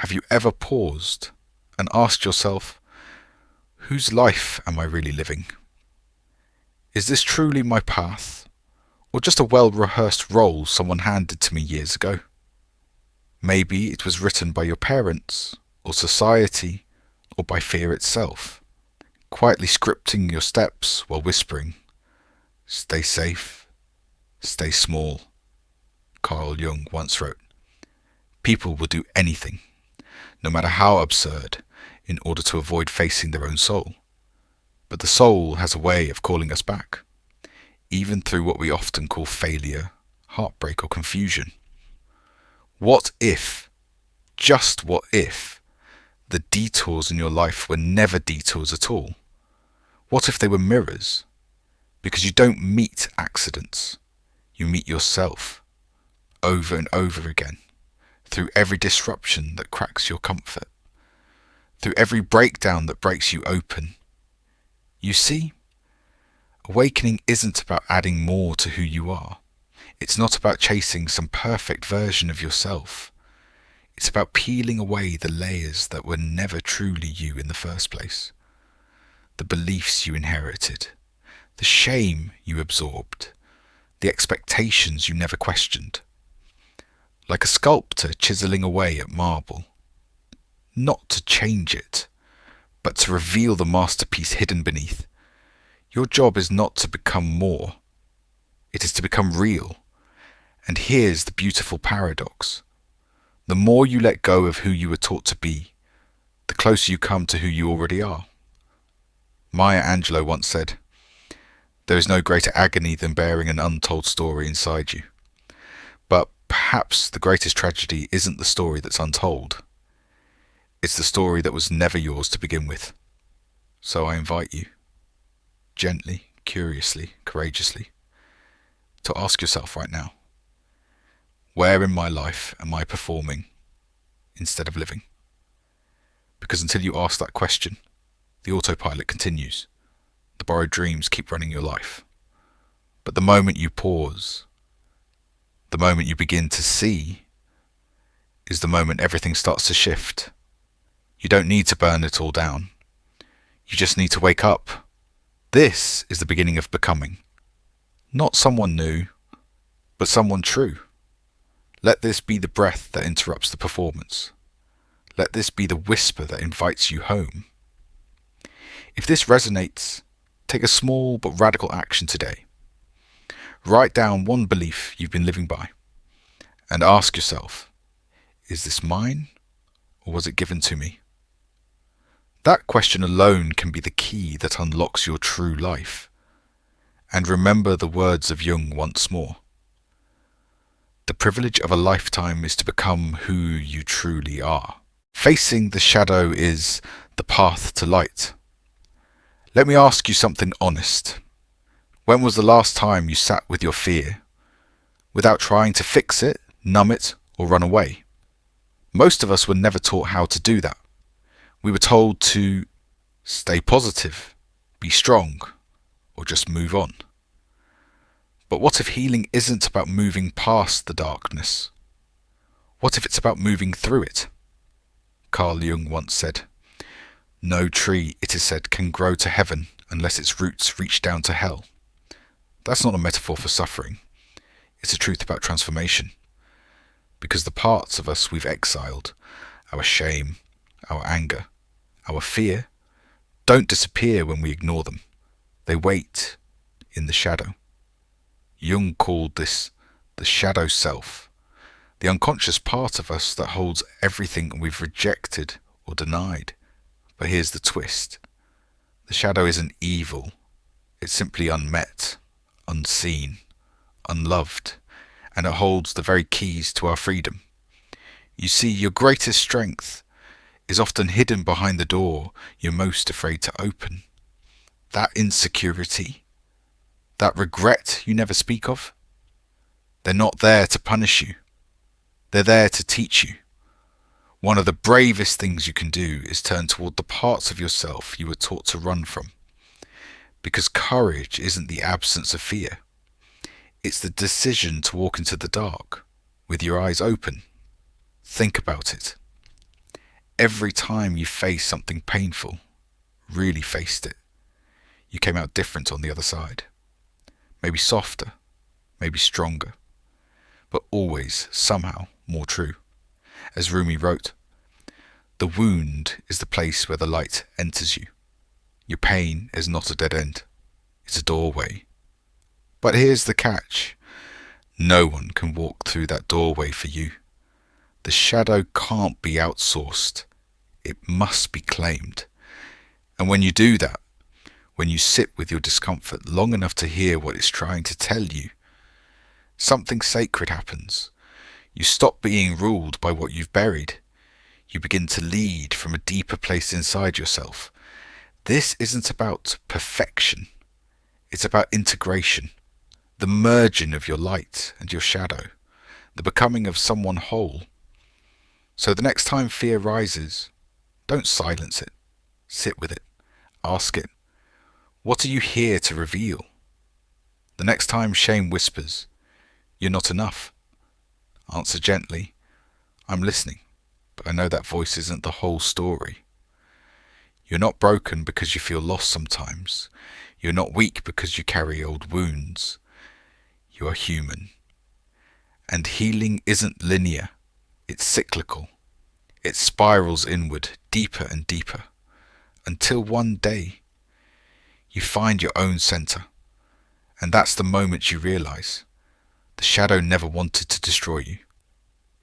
Have you ever paused and asked yourself, whose life am I really living? Is this truly my path, or just a well-rehearsed role someone handed to me years ago? Maybe it was written by your parents, or society, or by fear itself, quietly scripting your steps while whispering, "Stay safe, stay small." Carl Jung once wrote, "People will do anything, no matter how absurd, in order to avoid facing their own soul. But the soul has a way of calling us back, even through what we often call failure, heartbreak, or confusion. What if, just what if, the detours in your life were never detours at all? What if they were mirrors? Because you don't meet accidents, you meet yourself, over and over again, through every disruption that cracks your comfort, through every breakdown that breaks you open. You see, awakening isn't about adding more to who you are. It's not about chasing some perfect version of yourself. It's about peeling away the layers that were never truly you in the first place. The beliefs you inherited, the shame you absorbed, the expectations you never questioned. Like a sculptor chiseling away at marble. Not to change it, but to reveal the masterpiece hidden beneath. Your job is not to become more. It is to become real. And here's the beautiful paradox. The more you let go of who you were taught to be, the closer you come to who you already are. Maya Angelou once said, "There is no greater agony than bearing an untold story inside you." But perhaps the greatest tragedy isn't the story that's untold. It's the story that was never yours to begin with. So I invite you, gently, curiously, courageously, to ask yourself right now, where in my life am I performing instead of living? Because until you ask that question, the autopilot continues. The borrowed dreams keep running your life. But the moment you pause, the moment you begin to see, is the moment everything starts to shift. You don't need to burn it all down. You just need to wake up. This is the beginning of becoming. Not someone new, but someone true. Let this be the breath that interrupts the performance. Let this be the whisper that invites you home. If this resonates, take a small but radical action today. Write down one belief you've been living by and ask yourself, is this mine or was it given to me? That question alone can be the key that unlocks your true life. And remember the words of Jung once more. The privilege of a lifetime is to become who you truly are. Facing the shadow is the path to light. Let me ask you something honest. When was the last time you sat with your fear, without trying to fix it, numb it, or run away? Most of us were never taught how to do that. We were told to stay positive, be strong, or just move on. But what if healing isn't about moving past the darkness? What if it's about moving through it? Carl Jung once said, "No tree, it is said, can grow to heaven unless its roots reach down to hell." That's not a metaphor for suffering. It's a truth about transformation. Because the parts of us we've exiled, our shame, our anger, our fear, don't disappear when we ignore them. They wait in the shadow. Jung called this the shadow self, the unconscious part of us that holds everything we've rejected or denied. But here's the twist. The shadow isn't evil. It's simply unmet, unseen, unloved, and it holds the very keys to our freedom. You see, your greatest strength is often hidden behind the door you're most afraid to open. That insecurity, that regret you never speak of, they're not there to punish you. They're there to teach you. One of the bravest things you can do is turn toward the parts of yourself you were taught to run from. Because courage isn't the absence of fear. It's the decision to walk into the dark with your eyes open. Think about it. every time you faced something painful, really faced it, you came out different on the other side. Maybe softer, maybe stronger, but always somehow more true. As Rumi wrote, "The wound is the place where the light enters you. Your pain is not a dead end, it's a doorway. But here's the catch. No one can walk through that doorway for you. The shadow can't be outsourced. It must be claimed. And when you do that, when you sit with your discomfort long enough to hear what it's trying to tell you, something sacred happens. You stop being ruled by what you've buried. You begin to lead from a deeper place inside yourself. This isn't about perfection. It's about integration, the merging of your light and your shadow, the becoming of someone whole. So the next time fear rises, don't silence it. Sit with it. Ask it, what are you here to reveal? The next time shame whispers, you're not enough, answer gently, I'm listening, but I know that voice isn't the whole story. You're not broken because you feel lost sometimes. You're not weak because you carry old wounds. You are human. And healing isn't linear. It's cyclical. It spirals inward, deeper and deeper, until one day you find your own center. And that's the moment you realize the shadow never wanted to destroy you.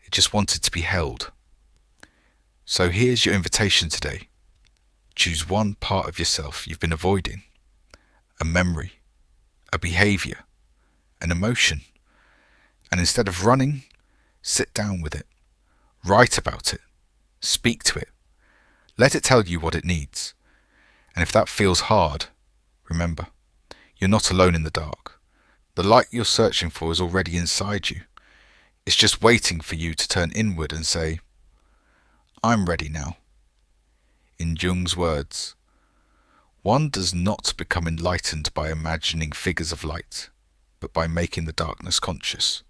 It just wanted to be held. So here's your invitation today. Choose one part of yourself you've been avoiding, a memory, a behavior, an emotion, and instead of running, sit down with it, write about it, speak to it, let it tell you what it needs. And if that feels hard, remember, you're not alone in the dark. The light you're searching for is already inside you. It's just waiting for you to turn inward and say, I'm ready now. In Jung's words, one does not become enlightened by imagining figures of light, but by making the darkness conscious.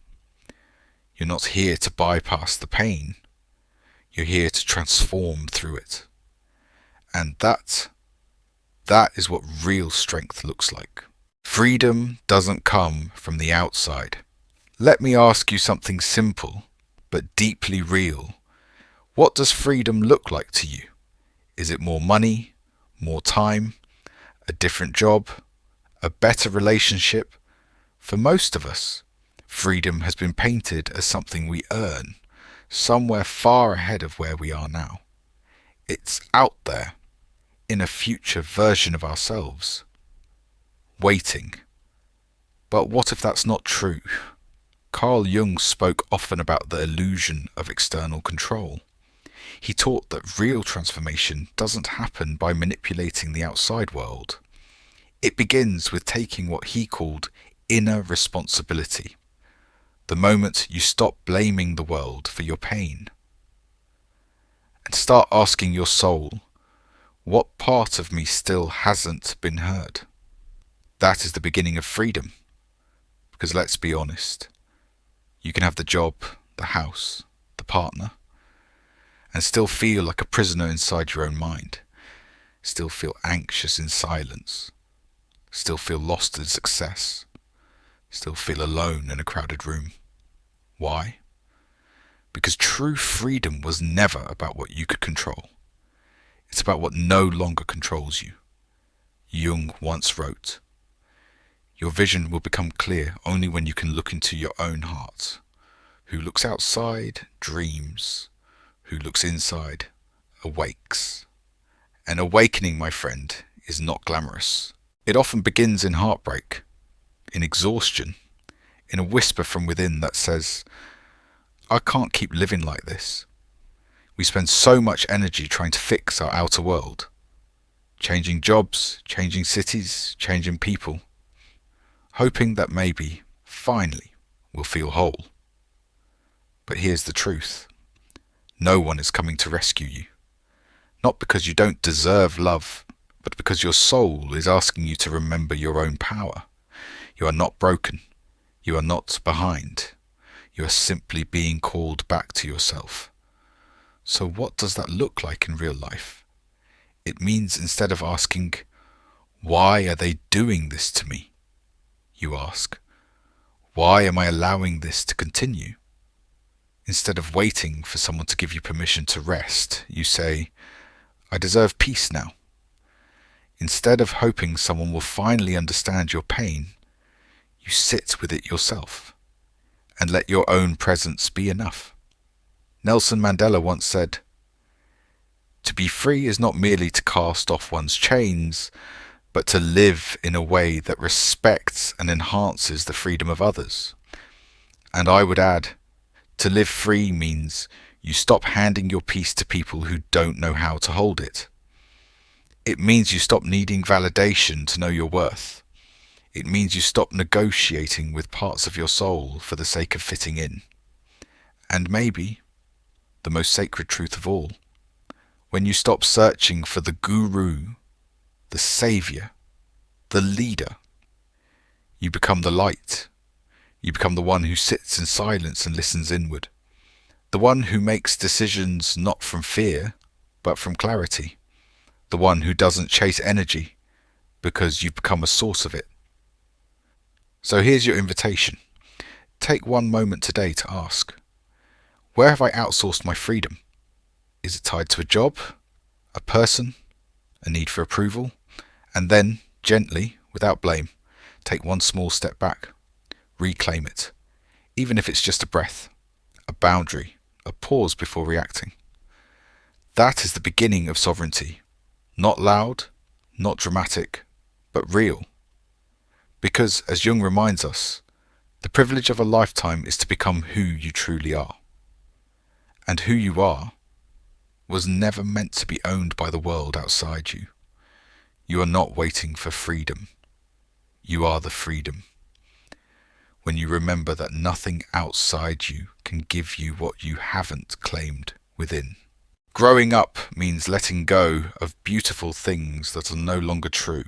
You're not here to bypass the pain. You're here to transform through it. And that is what real strength looks like. Freedom doesn't come from the outside. Let me ask you something simple, but deeply real. What does freedom look like to you? Is it more money, more time, a different job, a better relationship? For most of us, freedom has been painted as something we earn, somewhere far ahead of where we are now. It's out there, in a future version of ourselves, waiting. But what if that's not true? Carl Jung spoke often about the illusion of external control. He taught that real transformation doesn't happen by manipulating the outside world. It begins with taking what he called inner responsibility, the moment you stop blaming the world for your pain, and start asking your soul, what part of me still hasn't been heard? That is the beginning of freedom. Because let's be honest, you can have the job, the house, the partner, and still feel like a prisoner inside your own mind, still feel anxious in silence, still feel lost in success, still feel alone in a crowded room. Why? Because true freedom was never about what you could control. It's about what no longer controls you. Jung once wrote, your vision will become clear only when you can look into your own heart. Who looks outside dreams. Who looks inside awakes. An awakening, my friend, is not glamorous. It often begins in heartbreak, in exhaustion, in a whisper from within that says, I can't keep living like this. We spend so much energy trying to fix our outer world, changing jobs, changing cities, changing people, hoping that maybe, finally, we'll feel whole. But here's the truth. No one is coming to rescue you. Not because you don't deserve love, but because your soul is asking you to remember your own power. You are not broken. You are not behind. You are simply being called back to yourself. So what does that look like in real life? It means instead of asking, why are they doing this to me? You ask, why am I allowing this to continue? Instead of waiting for someone to give you permission to rest, you say, I deserve peace now. Instead of hoping someone will finally understand your pain, you sit with it yourself and let your own presence be enough. Nelson Mandela once said, to be free is not merely to cast off one's chains, but to live in a way that respects and enhances the freedom of others. And I would add, to live free means you stop handing your peace to people who don't know how to hold it. It means you stop needing validation to know your worth. It means you stop negotiating with parts of your soul for the sake of fitting in. And maybe, the most sacred truth of all, when you stop searching for the guru, the savior, the leader, you become the light. You become the one who sits in silence and listens inward. The one who makes decisions not from fear, but from clarity. The one who doesn't chase energy because you've become a source of it. So here's your invitation. Take one moment today to ask, where have I outsourced my freedom? Is it tied to a job, a person, a need for approval? And then, gently, without blame, take one small step back. Reclaim it, even if it's just a breath, a boundary, a pause before reacting. That is the beginning of sovereignty. Not loud, not dramatic, but real. Because, as Jung reminds us, the privilege of a lifetime is to become who you truly are. And who you are was never meant to be owned by the world outside you. You are not waiting for freedom. You are the freedom. When you remember that nothing outside you can give you what you haven't claimed within. Growing up means letting go of beautiful things that are no longer true.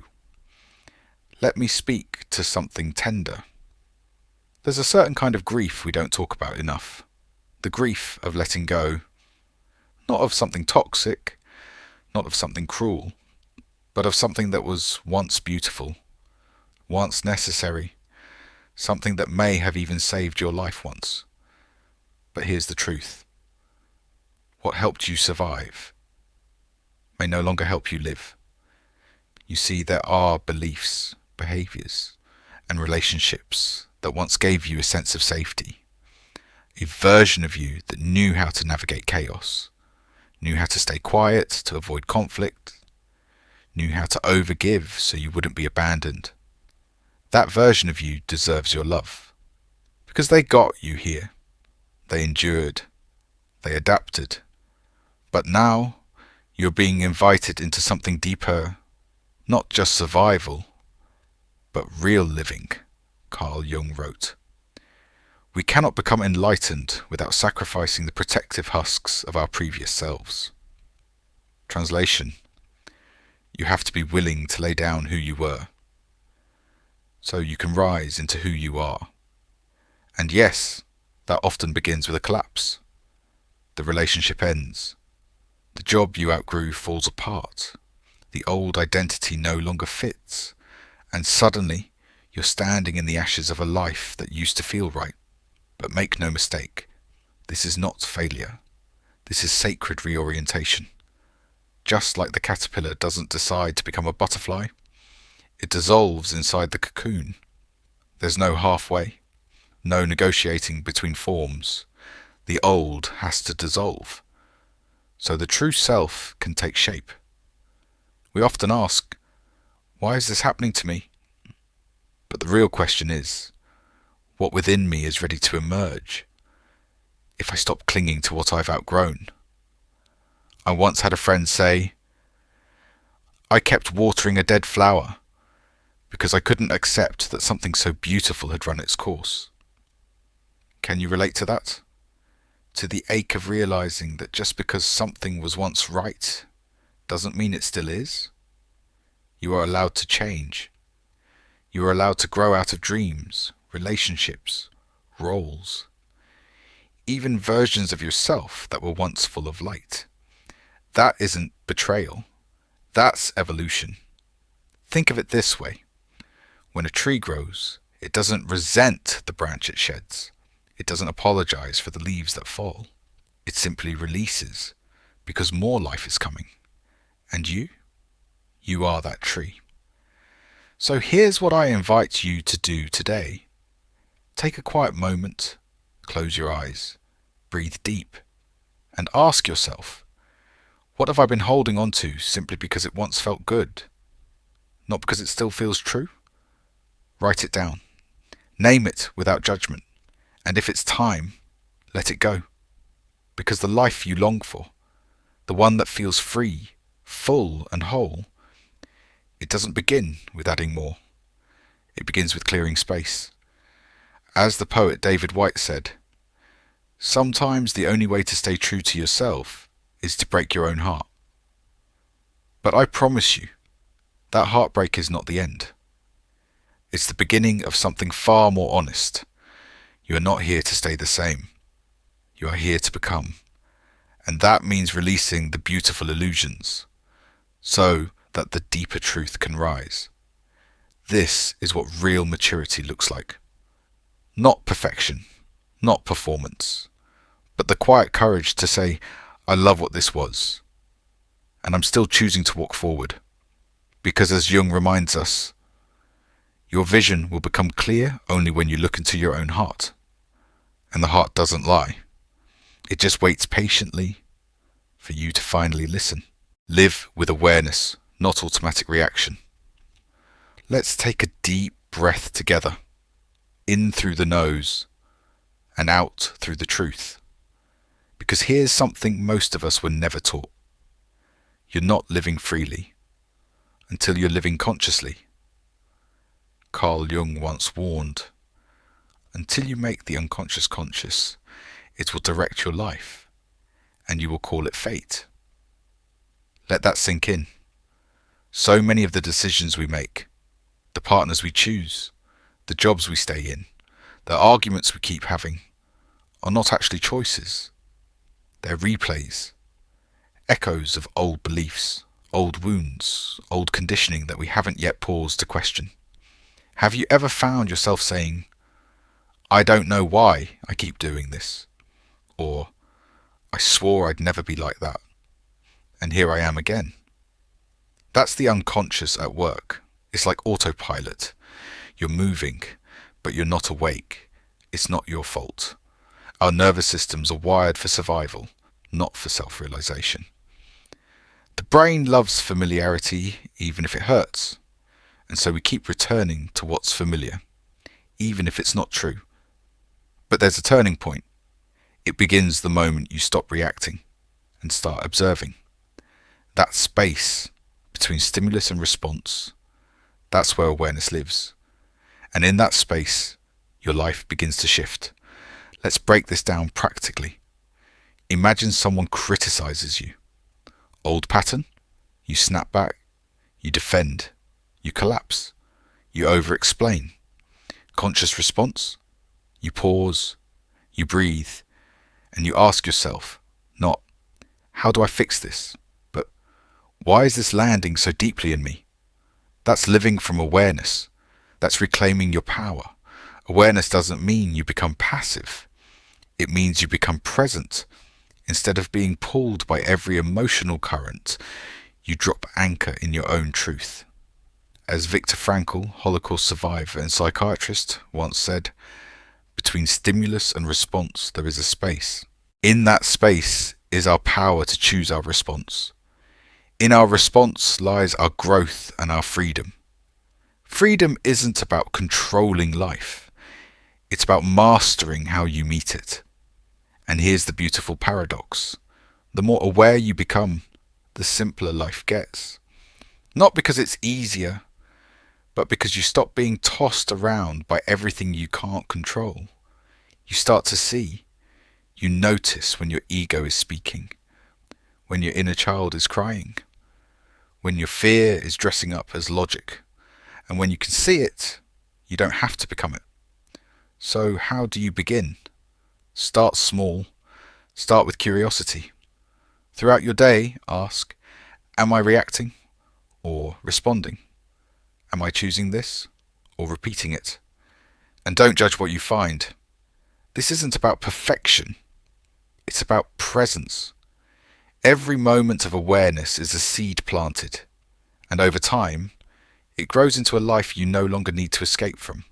Let me speak to something tender. There's a certain kind of grief we don't talk about enough. The grief of letting go, not of something toxic, not of something cruel, but of something that was once beautiful, once necessary, something that may have even saved your life once. But here's the truth. What helped you survive may no longer help you live. You see, there are beliefs, behaviors, and relationships that once gave you a sense of safety, a version of you that knew how to navigate chaos, knew how to stay quiet to avoid conflict, knew how to overgive so you wouldn't be abandoned. That version of you deserves your love, because they got you here. They endured, they adapted, but now you're being invited into something deeper, not just survival, but real living, Carl Jung wrote. We cannot become enlightened without sacrificing the protective husks of our previous selves. Translation: you have to be willing to lay down who you were, so you can rise into who you are. And yes, that often begins with a collapse. The relationship ends. The job you outgrew falls apart. The old identity no longer fits. And suddenly, you're standing in the ashes of a life that used to feel right. But make no mistake, this is not failure. This is sacred reorientation. Just like the caterpillar doesn't decide to become a butterfly, it dissolves inside the cocoon. There's no halfway, no negotiating between forms. The old has to dissolve, so the true self can take shape. We often ask, why is this happening to me? But the real question is, what within me is ready to emerge if I stop clinging to what I've outgrown? I once had a friend say, I kept watering a dead flower because I couldn't accept that something so beautiful had run its course. Can you relate to that? To the ache of realizing that just because something was once right doesn't mean it still is? You are allowed to change. You are allowed to grow out of dreams, relationships, roles. even versions of yourself that were once full of light. That isn't betrayal. That's evolution. Think of it this way. When a tree grows, it doesn't resent the branch it sheds. It doesn't apologize for the leaves that fall. It simply releases because more life is coming. And you? You are that tree. So here's what I invite you to do today. Take a quiet moment, close your eyes, breathe deep, and ask yourself, what have I been holding on to simply because it once felt good? Not because it still feels true? Write it down. Name it without judgment. And if it's time, let it go. Because the life you long for, the one that feels free, full and whole, it doesn't begin with adding more. It begins with clearing space. As the poet David Whyte said, sometimes the only way to stay true to yourself is to break your own heart. But I promise you, that heartbreak is not the end. It's the beginning of something far more honest. You are not here to stay the same. You are here to become. And that means releasing the beautiful illusions, so that the deeper truth can rise. This is what real maturity looks like. Not perfection, not performance, but the quiet courage to say, I love what this was, and I'm still choosing to walk forward. Because as Jung reminds us, your vision will become clear only when you look into your own heart. And the heart doesn't lie. It just waits patiently for you to finally listen. Live with awareness, not automatic reaction. Let's take a deep breath together. In through the nose and out through the truth. Because here's something most of us were never taught. You're not living freely until you're living consciously. Carl Jung once warned, until you make the unconscious conscious, it will direct your life, and you will call it fate. Let that sink in. So many of the decisions we make, the partners we choose, the jobs we stay in, the arguments we keep having, are not actually choices. They're replays, echoes of old beliefs, old wounds, old conditioning that we haven't yet paused to question. Have you ever found yourself saying, I don't know why I keep doing this, or I swore I'd never be like that, and here I am again? That's the unconscious at work. It's like autopilot. You're moving, but you're not awake. It's not your fault. Our nervous systems are wired for survival, not for self-realization. The brain loves familiarity, even if it hurts. And so we keep returning to what's familiar, even if it's not true. But there's a turning point. It begins the moment you stop reacting and start observing. That space between stimulus and response, that's where awareness lives. And in that space, your life begins to shift. Let's break this down practically. Imagine someone criticizes you. Old pattern, you snap back, you defend, you collapse, you over-explain. Conscious response, you pause, you breathe, and you ask yourself, not, how do I fix this? But, why is this landing so deeply in me? That's living from awareness. That's reclaiming your power. Awareness doesn't mean you become passive. It means you become present. Instead of being pulled by every emotional current, you drop anchor in your own truth. As Viktor Frankl, Holocaust survivor and psychiatrist, once said, between stimulus and response there is a space. In that space is our power to choose our response. In our response lies our growth and our freedom. Freedom isn't about controlling life. It's about mastering how you meet it. And here's the beautiful paradox. The more aware you become, the simpler life gets. Not because it's easier, but because you stop being tossed around by everything you can't control. You start to see. You notice when your ego is speaking, when your inner child is crying, when your fear is dressing up as logic. And when you can see it, you don't have to become it. So how do you begin? Start small. Start with curiosity. Throughout your day, ask, am I reacting or responding? Am I choosing this or repeating it? And don't judge what you find. This isn't about perfection. It's about presence. Every moment of awareness is a seed planted, and over time, it grows into a life you no longer need to escape from.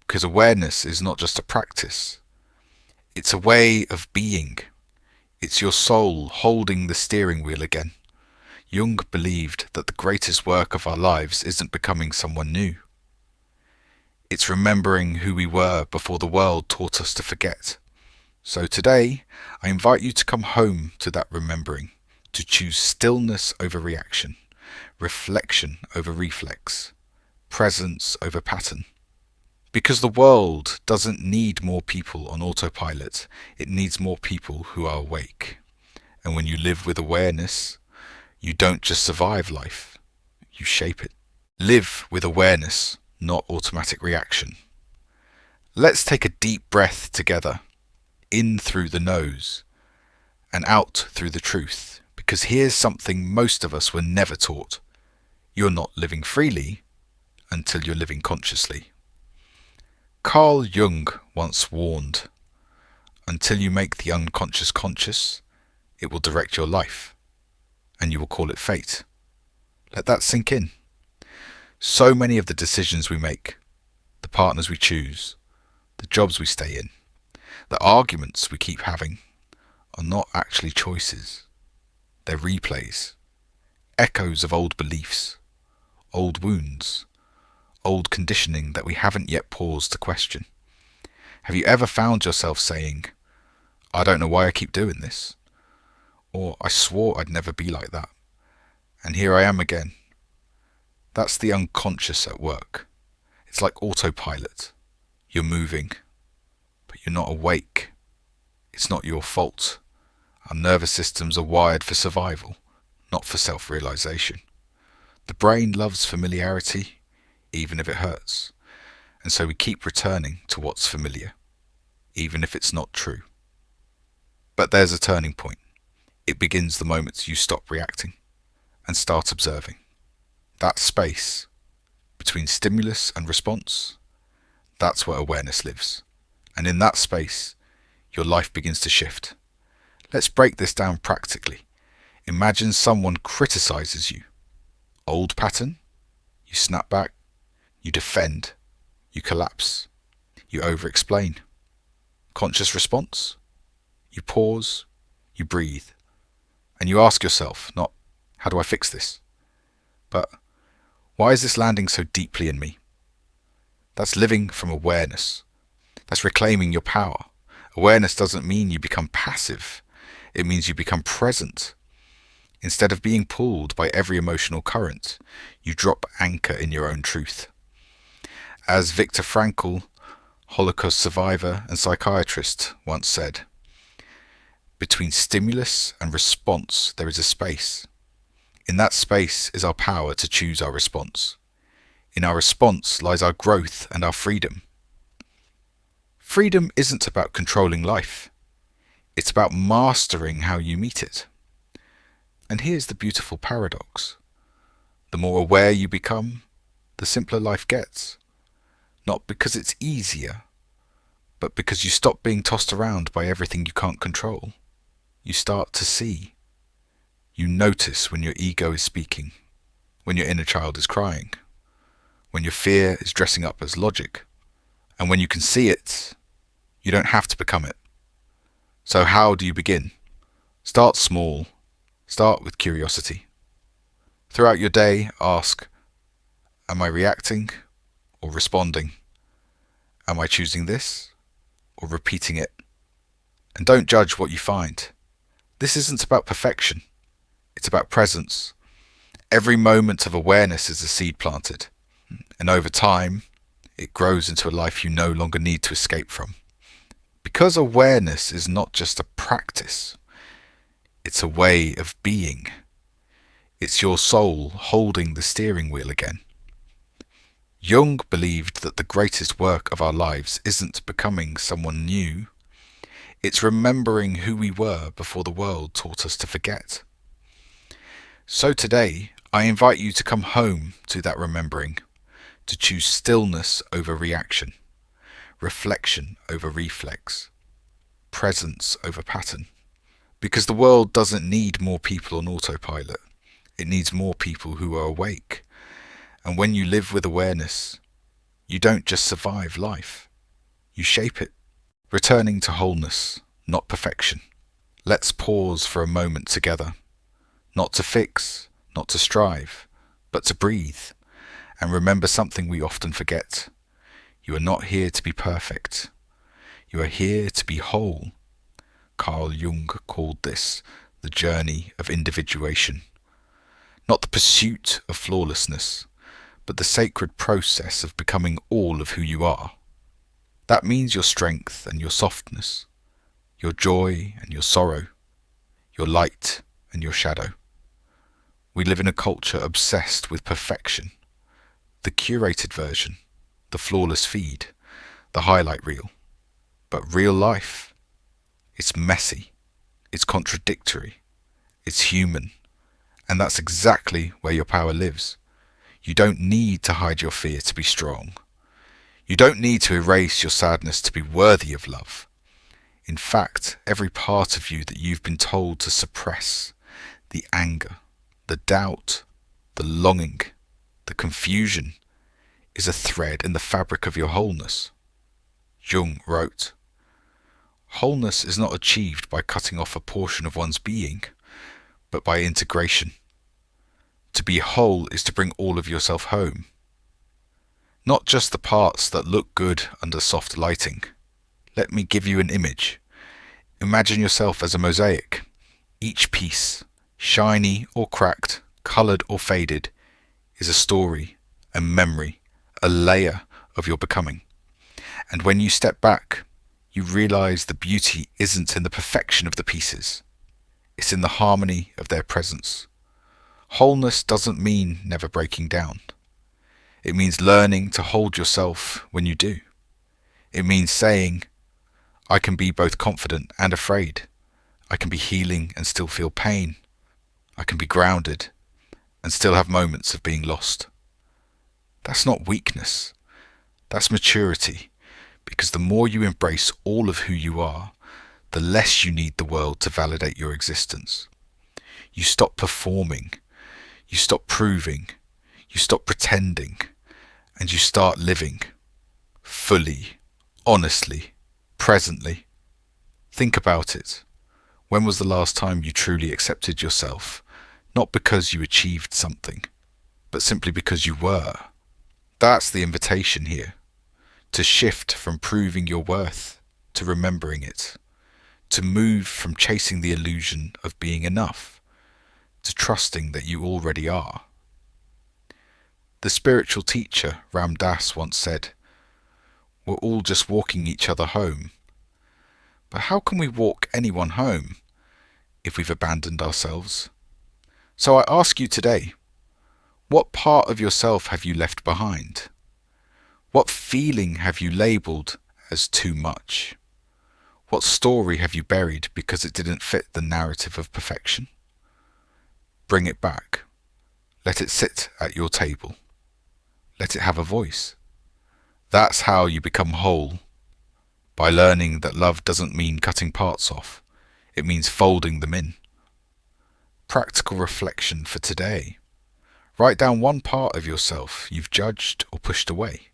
Because awareness is not just a practice. It's a way of being. It's your soul holding the steering wheel again. Jung believed that the greatest work of our lives isn't becoming someone new. It's remembering who we were before the world taught us to forget. So today, I invite you to come home to that remembering, to choose stillness over reaction, reflection over reflex, presence over pattern. Because the world doesn't need more people on autopilot, it needs more people who are awake. And when you live with awareness, you don't just survive life, you shape it. Live with awareness, not automatic reaction. Let's take a deep breath together, in through the nose, and out through the truth, because here's something most of us were never taught. You're not living freely until you're living consciously. Carl Jung once warned, until you make the unconscious conscious, it will direct your life, and you will call it fate. Let that sink in. So many of the decisions we make, the partners we choose, the jobs we stay in, the arguments we keep having, are not actually choices. They're replays, echoes of old beliefs, old wounds, old conditioning that we haven't yet paused to question. Have you ever found yourself saying, I don't know why I keep doing this, or I swore I'd never be like that, and here I am again? That's the unconscious at work. It's like autopilot. You're moving, but you're not awake. It's not your fault. Our nervous systems are wired for survival, not for self-realization. The brain loves familiarity, even if it hurts, and so we keep returning to what's familiar, even if it's not true. But there's a turning point. It begins the moment you stop reacting and start observing. That space between stimulus and response, that's where awareness lives. And in that space, your life begins to shift. Let's break this down practically. Imagine someone criticizes you. Old pattern, you snap back, you defend, you collapse, you over-explain. Conscious response, you pause, you breathe, and you ask yourself, not, how do I fix this? But, why is this landing so deeply in me? That's living from awareness. That's reclaiming your power. Awareness doesn't mean you become passive. It means you become present. Instead of being pulled by every emotional current, you drop anchor in your own truth. As Viktor Frankl, Holocaust survivor and psychiatrist, once said, between stimulus and response there is a space. In that space is our power to choose our response. In our response lies our growth and our freedom. Freedom isn't about controlling life. It's about mastering how you meet it. And here's the beautiful paradox. The more aware you become, the simpler life gets. Not because it's easier, but because you stop being tossed around by everything you can't control. You start to see. You notice when your ego is speaking, when your inner child is crying, when your fear is dressing up as logic. And when you can see it, you don't have to become it. So how do you begin? Start small. Start with curiosity. Throughout your day, ask, am I reacting or responding? Am I choosing this or repeating it? And don't judge what you find. This isn't about perfection. It's about presence. Every moment of awareness is a seed planted. And over time, it grows into a life you no longer need to escape from. Because awareness is not just a practice. It's a way of being. It's your soul holding the steering wheel again. Jung believed that the greatest work of our lives isn't becoming someone new. It's remembering who we were before the world taught us to forget. So today, I invite you to come home to that remembering, to choose stillness over reaction, reflection over reflex, presence over pattern. Because the world doesn't need more people on autopilot. It needs more people who are awake. And when you live with awareness, you don't just survive life, you shape it. Returning to wholeness, not perfection. Let's pause for a moment together. Not to fix, not to strive, but to breathe. And remember something we often forget. You are not here to be perfect. You are here to be whole. Carl Jung called this the journey of individuation. Not the pursuit of flawlessness, but the sacred process of becoming all of who you are. That means your strength and your softness, your joy and your sorrow, your light and your shadow. We live in a culture obsessed with perfection, the curated version, the flawless feed, the highlight reel. But real life, it's messy, it's contradictory, it's human, and that's exactly where your power lives. You don't need to hide your fear to be strong. You don't need to erase your sadness to be worthy of love. In fact, every part of you that you've been told to suppress, the anger, the doubt, the longing, the confusion, is a thread in the fabric of your wholeness. Jung wrote, "Wholeness is not achieved by cutting off a portion of one's being, but by integration. To be whole is to bring all of yourself home. Not just the parts that look good under soft lighting. Let me give you an image. Imagine yourself as a mosaic. Each piece, shiny or cracked, coloured or faded, is a story, a memory, a layer of your becoming. And when you step back, you realise the beauty isn't in the perfection of the pieces. It's in the harmony of their presence. Wholeness doesn't mean never breaking down. It means learning to hold yourself when you do. It means saying, I can be both confident and afraid. I can be healing and still feel pain. I can be grounded and still have moments of being lost. That's not weakness. That's maturity. Because the more you embrace all of who you are, the less you need the world to validate your existence. You stop performing. You stop proving. You stop pretending. And you start living. Fully. Honestly. Presently. Think about it. When was the last time you truly accepted yourself? Not because you achieved something, but simply because you were. That's the invitation here. To shift from proving your worth to remembering it. To move from chasing the illusion of being enough to trusting that you already are. The spiritual teacher Ram Dass once said, "We're all just walking each other home." But how can we walk anyone home if we've abandoned ourselves? So I ask you today, what part of yourself have you left behind? What feeling have you labelled as too much? What story have you buried because it didn't fit the narrative of perfection? Bring it back. Let it sit at your table. Let it have a voice. That's how you become whole. By learning that love doesn't mean cutting parts off. It means folding them in. Practical reflection for today. Write down one part of yourself you've judged or pushed away.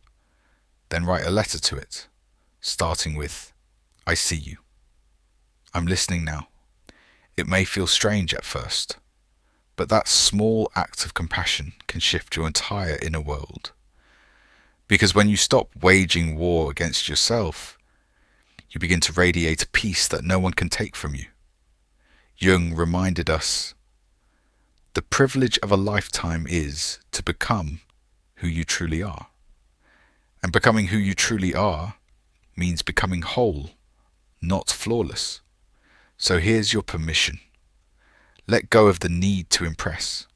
Then write a letter to it, starting with, I see you. I'm listening now. It may feel strange at first, but that small act of compassion can shift your entire inner world. Because when you stop waging war against yourself, you begin to radiate a peace that no one can take from you. Jung reminded us, the privilege of a lifetime is to become who you truly are. And becoming who you truly are means becoming whole, not flawless. So here's your permission. Let go of the need to impress.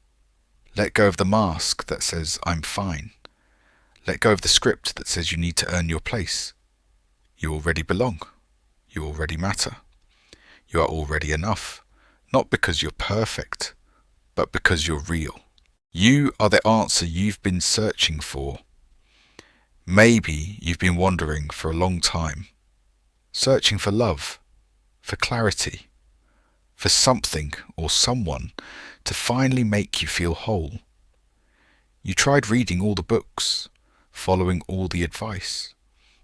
Let go of the mask that says, I'm fine. Let go of the script that says you need to earn your place. You already belong. You already matter. You are already enough. Not because you're perfect, but because you're real. You are the answer you've been searching for. Maybe you've been wandering for a long time, searching for love, for clarity, for something or someone to finally make you feel whole. You tried reading all the books, following all the advice,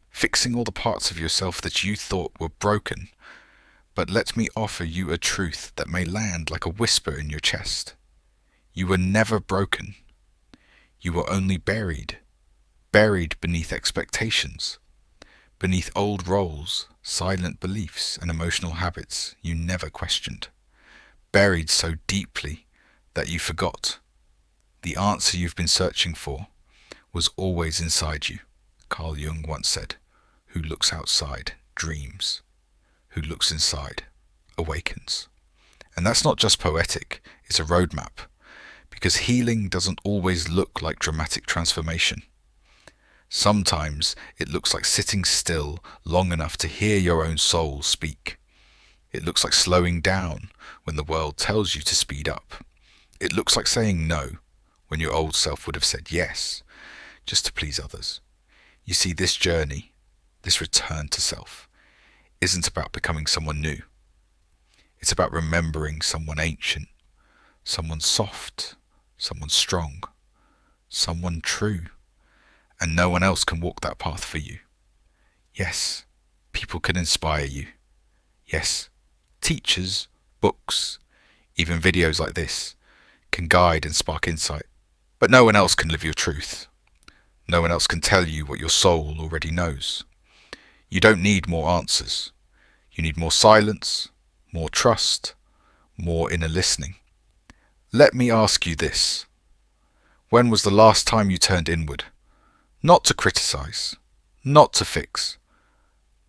fixing all the parts of yourself that you thought were broken, but let me offer you a truth that may land like a whisper in your chest. You were never broken. You were only buried beneath expectations, beneath old roles, silent beliefs, and emotional habits you never questioned. Buried so deeply that you forgot. The answer you've been searching for was always inside you, Carl Jung once said. Who looks outside dreams. Who looks inside awakens. And that's not just poetic, it's a roadmap. Because healing doesn't always look like dramatic transformation. Sometimes it looks like sitting still long enough to hear your own soul speak. It looks like slowing down when the world tells you to speed up. It looks like saying no when your old self would have said yes, just to please others. You see, this journey, this return to self, isn't about becoming someone new. It's about remembering someone ancient, someone soft, someone strong, someone true. And no one else can walk that path for you. Yes, people can inspire you. Yes, teachers, books, even videos like this can guide and spark insight. But no one else can live your truth. No one else can tell you what your soul already knows. You don't need more answers. You need more silence, more trust, more inner listening. Let me ask you this. When was the last time you turned inward? Not to criticize, not to fix,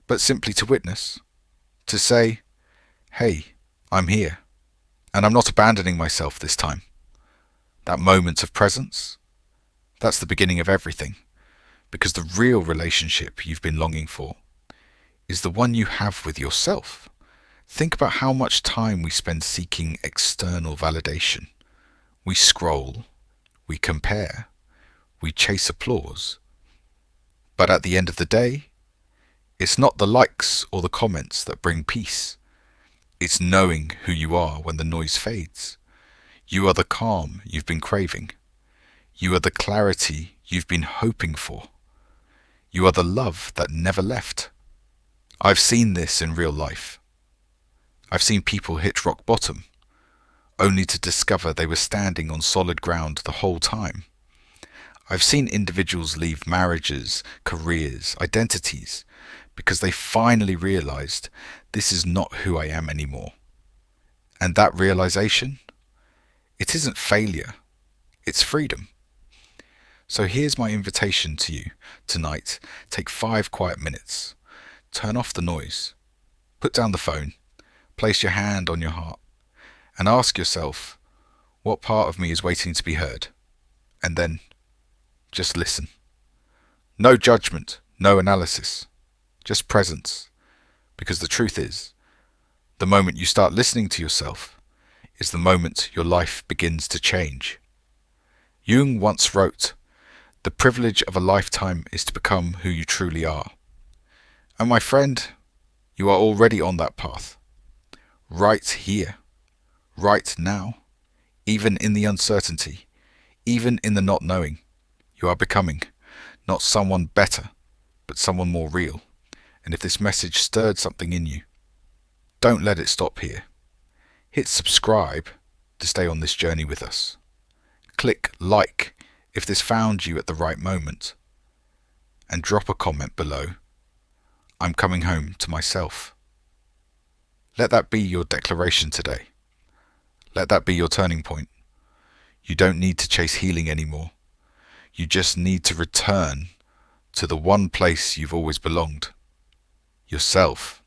but simply to witness, to say, hey, I'm here, and I'm not abandoning myself this time. That moment of presence, that's the beginning of everything, because the real relationship you've been longing for is the one you have with yourself. Think about how much time we spend seeking external validation. We scroll, we compare, we chase applause. But at the end of the day, it's not the likes or the comments that bring peace. It's knowing who you are when the noise fades. You are the calm you've been craving. You are the clarity you've been hoping for. You are the love that never left. I've seen this in real life. I've seen people hit rock bottom, only to discover they were standing on solid ground the whole time. I've seen individuals leave marriages, careers, identities, because they finally realized this is not who I am anymore. And that realization, it isn't failure, it's freedom. So here's my invitation to you tonight. Take 5 quiet minutes. Turn off the noise. Put down the phone. Place your hand on your heart. And ask yourself, what part of me is waiting to be heard? And then just listen. No judgment, no analysis, just presence. Because the truth is, the moment you start listening to yourself is the moment your life begins to change. Jung once wrote, "The privilege of a lifetime is to become who you truly are." And my friend, you are already on that path. Right here, right now, even in the uncertainty, even in the not knowing. You are becoming not someone better, but someone more real. And if this message stirred something in you, don't let it stop here. Hit subscribe to stay on this journey with us. Click like if this found you at the right moment. And drop a comment below. I'm coming home to myself. Let that be your declaration today. Let that be your turning point. You don't need to chase healing anymore. You just need to return to the one place you've always belonged. Yourself.